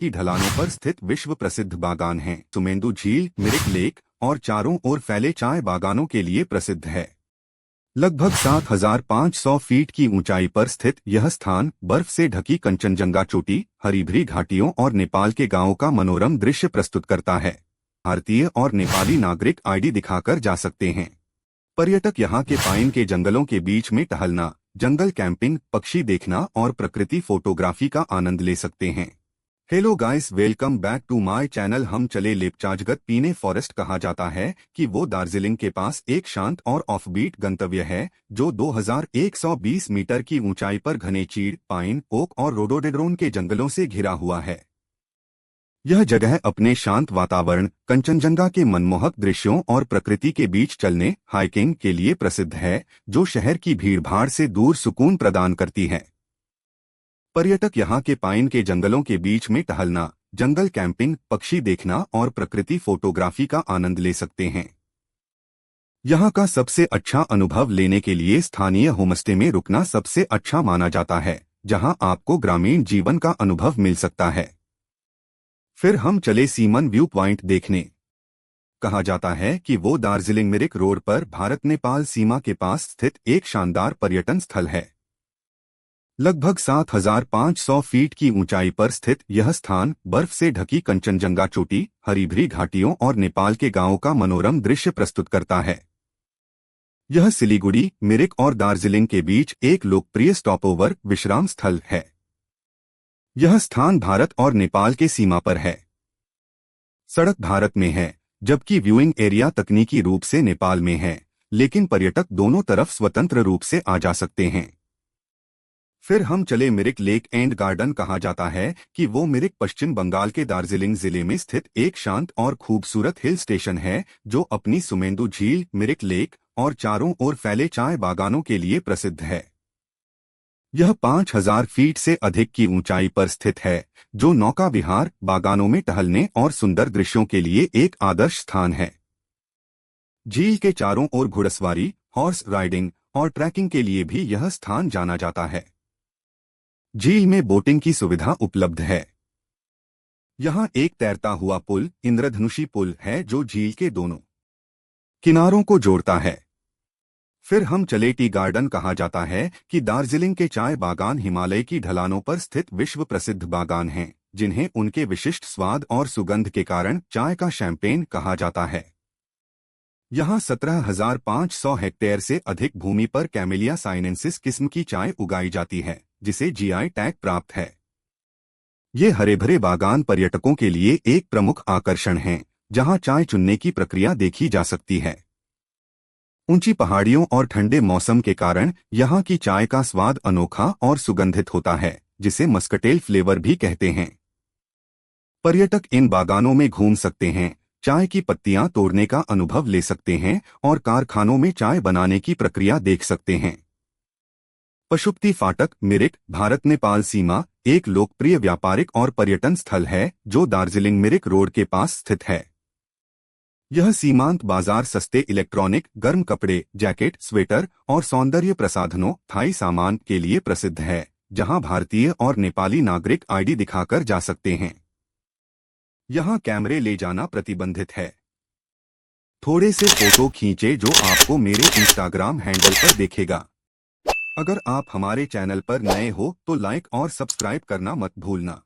की ढलानों पर स्थित विश्व प्रसिद्ध बागान है। सुमेंदु झील मिरिक लेक और चारों ओर फैले चाय बागानों के लिए प्रसिद्ध है। लगभग 7,500 फीट की ऊंचाई पर स्थित यह स्थान बर्फ से ढकी कंचनजंगा चोटी, हरी भरी घाटियों और नेपाल के गांवों का मनोरम दृश्य प्रस्तुत करता है। भारतीय और नेपाली नागरिक आईडी दिखाकर जा सकते हैं। पर्यटक यहां के पाइन के जंगलों के बीच में टहलना, जंगल कैंपिंग, पक्षी देखना और प्रकृति फोटोग्राफी का आनंद ले सकते हैं। Hello guys, welcome back to my channel. हम चले लेपचाजगत पीने फॉरेस्ट कहा जाता है कि वो दार्जिलिंग के पास एक शांत और ऑफबीट गंतव्य है जो 2120 मीटर की ऊंचाई पर घने चीड़, पाइन, ओक और रोडोडेंड्रोन के जंगलों से घिरा हुआ है। यह जगह अपने शांत वातावरण, कंचनजंगा के मनमोहक दृश्यों और प्रकृति के बीच चलने, हाइकिंग के लिए प्रसिद्ध है, जो शहर की भीड़भाड़ से दूर सुकून प्रदान करती है। पर्यटक यहां के पाइन के जंगलों के बीच में टहलना, जंगल कैंपिंग, पक्षी देखना और प्रकृति फोटोग्राफी का आनंद ले सकते हैं। यहां का सबसे अच्छा अनुभव लेने के लिए स्थानीय होमस्टे में रुकना सबसे अच्छा माना जाता है, जहां आपको ग्रामीण जीवन का अनुभव मिल सकता है। फिर हम चले सीमन व्यू पॉइंट देखने। कहा जाता है कि वो दार्जिलिंग मिरिक रोड पर भारत नेपाल सीमा के पास स्थित एक शानदार पर्यटन स्थल है। लगभग 7,500 फीट की ऊंचाई पर स्थित यह स्थान बर्फ से ढकी कंचनजंगा चोटी, हरी भरी घाटियों और नेपाल के गांवों का मनोरम दृश्य प्रस्तुत करता है। यह सिलीगुड़ी, मिरिक और दार्जिलिंग के बीच एक लोकप्रिय स्टॉपओवर विश्राम स्थल है। यह स्थान भारत और नेपाल के सीमा पर है। सड़क भारत में है, जबकि व्यूइंग एरिया तकनीकी रूप से नेपाल में है, लेकिन पर्यटक दोनों तरफ स्वतंत्र रूप से आ जा सकते हैं। फिर हम चले मिरिक लेक एंड गार्डन। कहा जाता है कि वो मिरिक पश्चिम बंगाल के दार्जिलिंग जिले में स्थित एक शांत और खूबसूरत हिल स्टेशन है, जो अपनी सुमेंदु झील, मिरिक लेक और चारों ओर फैले चाय बागानों के लिए प्रसिद्ध है। यह 5,000 फीट से अधिक की ऊंचाई पर स्थित है, जो नौका विहार, बागानों में टहलने और सुंदर दृश्यों के लिए एक आदर्श स्थान है। झील के चारों ओर घुड़सवारी, हॉर्स राइडिंग और ट्रैकिंग के लिए भी यह स्थान जाना जाता है। झील में बोटिंग की सुविधा उपलब्ध है। यहाँ एक तैरता हुआ पुल, इंद्रधनुषी पुल है, जो झील के दोनों किनारों को जोड़ता है। फिर हम चले टी गार्डन। कहा जाता है कि दार्जिलिंग के चाय बागान हिमालय की ढलानों पर स्थित विश्व प्रसिद्ध बागान हैं, जिन्हें उनके विशिष्ट स्वाद और सुगंध के कारण चाय का शैंपेन कहा जाता है। यहाँ 17,500 हेक्टेयर से अधिक भूमि पर कैमेलिया साइनेंसिस किस्म की चाय उगाई जाती है, जिसे जीआई टैग प्राप्त है। ये हरे भरे बागान पर्यटकों के लिए एक प्रमुख आकर्षण हैं, जहां चाय चुनने की प्रक्रिया देखी जा सकती है। ऊंची पहाड़ियों और ठंडे मौसम के कारण यहाँ की चाय का स्वाद अनोखा और सुगंधित होता है, जिसे मस्कटेल फ्लेवर भी कहते हैं। पर्यटक इन बागानों में घूम सकते हैं, चाय की पत्तियां तोड़ने का अनुभव ले सकते हैं और कारखानों में चाय बनाने की प्रक्रिया देख सकते हैं। पशुपति फाटक, मिरिक, भारत नेपाल सीमा एक लोकप्रिय व्यापारिक और पर्यटन स्थल है, जो दार्जिलिंग मिरिक रोड के पास स्थित है। यह सीमांत बाजार सस्ते इलेक्ट्रॉनिक, गर्म कपड़े, जैकेट, स्वेटर और सौंदर्य प्रसाधनों, थाई सामान के लिए प्रसिद्ध है, जहां भारतीय और नेपाली नागरिक आईडी दिखाकर जा सकते हैं। यहां कैमरे ले जाना प्रतिबंधित है। थोड़े से फोटो खींचे जो आपको मेरे इंस्टाग्राम हैंडल पर देखेगा। अगर आप हमारे चैनल पर नए हो तो लाइक और सब्सक्राइब करना मत भूलना।